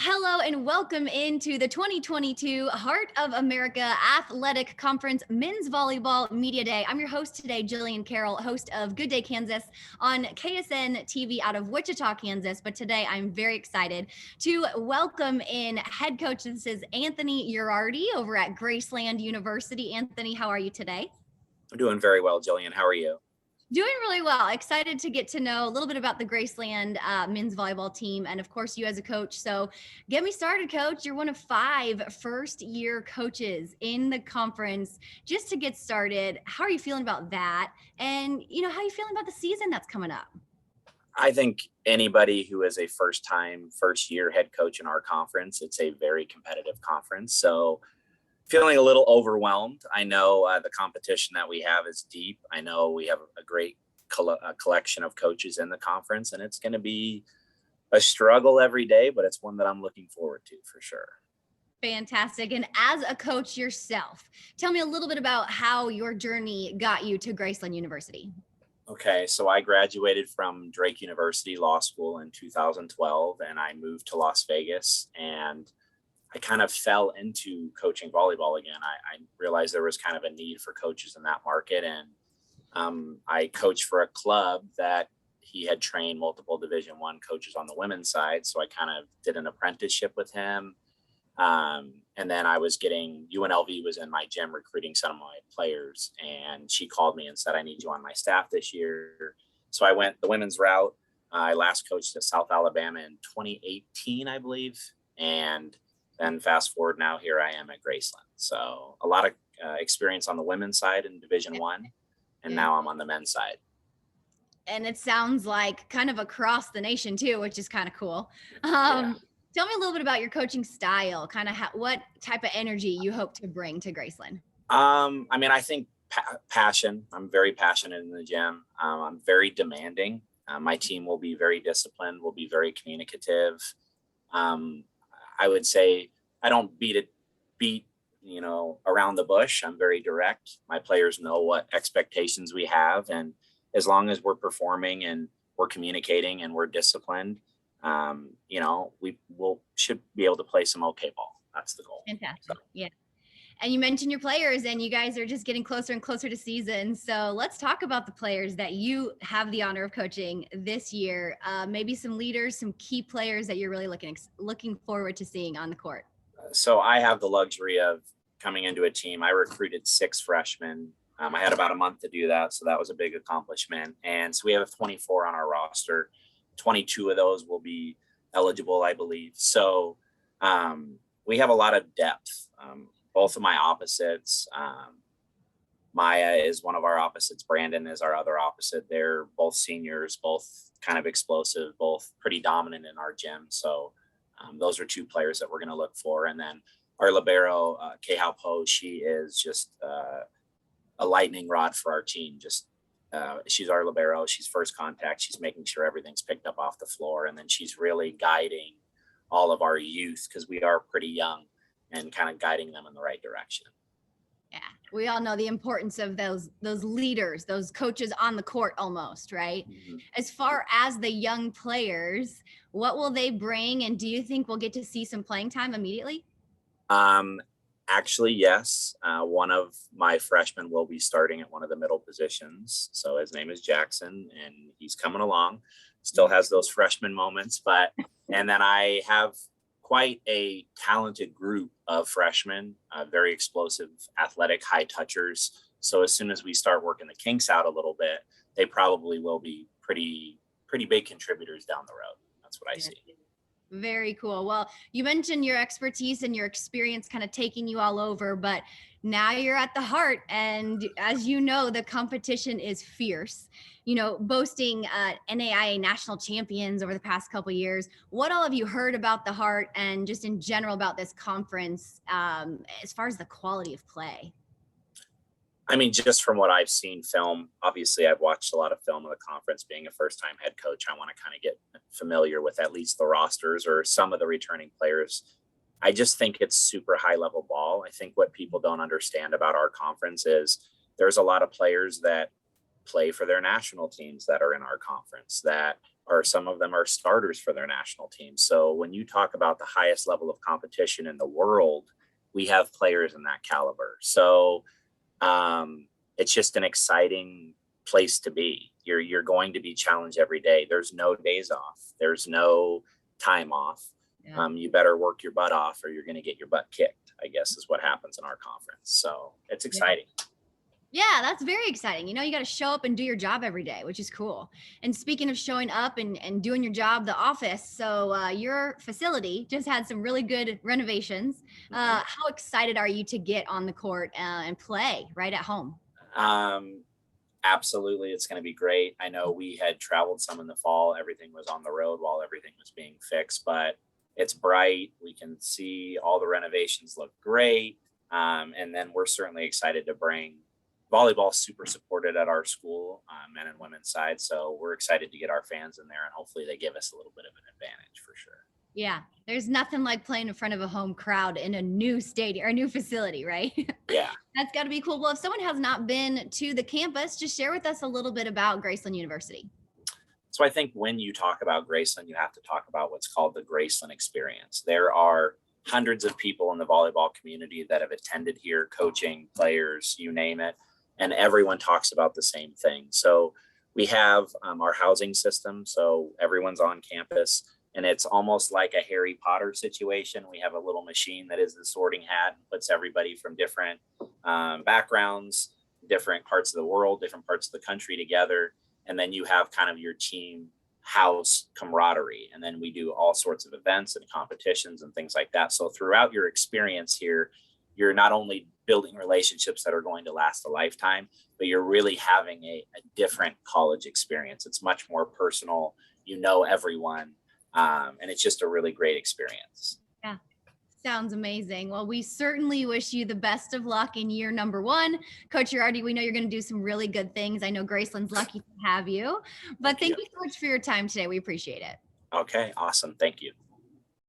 Hello and welcome into the 2022 Heart of America Athletic Conference Men's Volleyball Media Day. I'm your host today, Jillian Carroll, host of Good Day Kansas on KSN-TV out of Wichita, Kansas. But today I'm very excited to welcome in head coach. This is Anthony Yerardi over at Graceland University. Anthony, how are you today? I'm doing very well, Jillian. How are you? Doing really well. Excited to get to know a little bit about the Graceland men's volleyball team and, of course, you as a coach. So get me started, Coach. You're one of 5 first-year coaches in the conference. Just to get started, how are you feeling about that? And, how are you feeling about the season that's coming up? I think anybody who is a first-year head coach in our conference, it's a very competitive conference. So feeling a little overwhelmed. I know the competition that we have is deep. I know we have a great collection of coaches in the conference, and it's going to be a struggle every day, but it's one that I'm looking forward to for sure. Fantastic. And as a coach yourself, tell me a little bit about how your journey got you to Graceland University. Okay, so I graduated from Drake University Law School in 2012, and I moved to Las Vegas, and I kind of fell into coaching volleyball again. I realized there was kind of a need for coaches in that market. And I coached for a club that he had trained multiple Division I coaches on the women's side. So I kind of did an apprenticeship with him. And then UNLV was in my gym recruiting some of my players. And she called me and said, I need you on my staff this year. So I went the women's route. I last coached at South Alabama in 2018, I believe. And then fast forward now, here I am at Graceland. So a lot of experience on the women's side in Division I, and now I'm on the men's side. And it sounds like kind of across the nation too, which is kind of cool. Tell me a little bit about your coaching style, kind of what type of energy you hope to bring to Graceland. I think passion. I'm very passionate in the gym. I'm very demanding. My team will be very disciplined, will be very communicative. I would say I don't beat around the bush. I'm very direct. My players know what expectations we have. And as long as we're performing and we're communicating and we're disciplined, we should be able to play some okay ball. That's the goal. Fantastic. So. Yeah. And you mentioned your players, and you guys are just getting closer and closer to season. So let's talk about the players that you have the honor of coaching this year. Maybe some leaders, some key players that you're really looking forward to seeing on the court. So I have the luxury of coming into a team. I recruited 6 freshmen. I had about a month to do that, so that was a big accomplishment. And so we have 24 on our roster. 22 of those will be eligible, I believe. So we have a lot of depth. Both of my opposites, Maya is one of our opposites. Brandon is our other opposite. They're both seniors, both kind of explosive, both pretty dominant in our gym. So those are 2 players that we're going to look for. And then our libero, Kehao Po, she is just a lightning rod for our team. She's our libero. She's first contact. She's making sure everything's picked up off the floor. And then she's really guiding all of our youth, because we are pretty young, and kind of guiding them in the right direction. Yeah, we all know the importance of those leaders, those coaches on the court almost, right? Mm-hmm. As far as the young players, what will they bring? And do you think we'll get to see some playing time immediately? Actually, yes. One of my freshmen will be starting at one of the middle positions. So his name is Jackson, and he's coming along. Still has those freshman moments, and then I have quite a talented group of freshmen, very explosive, athletic, high touchers. So as soon as we start working the kinks out a little bit, they probably will be pretty big contributors down the road. That's what I see. Very cool. Well, you mentioned your expertise and your experience kind of taking you all over, but now you're at the heart. And as you know, the competition is fierce, boasting NAIA national champions over the past couple of years. What all have you heard about the heart and just in general about this conference as far as the quality of play? Just from what I've seen film, obviously I've watched a lot of film of the conference. Being a first-time head coach, I want to kind of get familiar with at least the rosters or some of the returning players. I just think it's super high-level ball. I think what people don't understand about our conference is there's a lot of players that play for their national teams that are in our conference that or some of them are starters for their national team. So when you talk about the highest level of competition in the world, we have players in that caliber. So it's just an exciting place to be. You're going to be challenged every day. There's no days off. There's no time off. Yeah. You better work your butt off or you're going to get your butt kicked, I guess is what happens in our conference. So it's exciting. Yeah, that's very exciting. You know, you got to show up and do your job every day, which is cool. And speaking of showing up and doing your job, the office. So your facility just had some really good renovations. How excited are you to get on the court and play right at home? Absolutely. It's going to be great. I know we had traveled some in the fall. Everything was on the road while everything was being fixed, but it's bright. We can see all the renovations look great. And then we're certainly excited to bring volleyball super supported at our school, men and women's side. So we're excited to get our fans in there and hopefully they give us a little bit of an advantage for sure. Yeah. There's nothing like playing in front of a home crowd in a new stadium or a new facility, right? Yeah. That's got to be cool. Well, if someone has not been to the campus, just share with us a little bit about Graceland University. So I think when you talk about Graceland, you have to talk about what's called the Graceland Experience. There are hundreds of people in the volleyball community that have attended here, coaching, players, you name it. And everyone talks about the same thing. So we have our housing system. So everyone's on campus and it's almost like a Harry Potter situation. We have a little machine that is the sorting hat and puts everybody from different backgrounds, different parts of the world, different parts of the country together. And then you have kind of your team house camaraderie. And then we do all sorts of events and competitions and things like that. So throughout your experience here, you're not only building relationships that are going to last a lifetime, but you're really having a different college experience. It's much more personal, you know everyone, and it's just a really great experience. Yeah, sounds amazing. Well, we certainly wish you the best of luck in year number 1. Coach Yerardi, we know you're going to do some really good things. I know Graceland's lucky to have you, but thank you so much for your time today. We appreciate it. Okay, awesome. Thank you.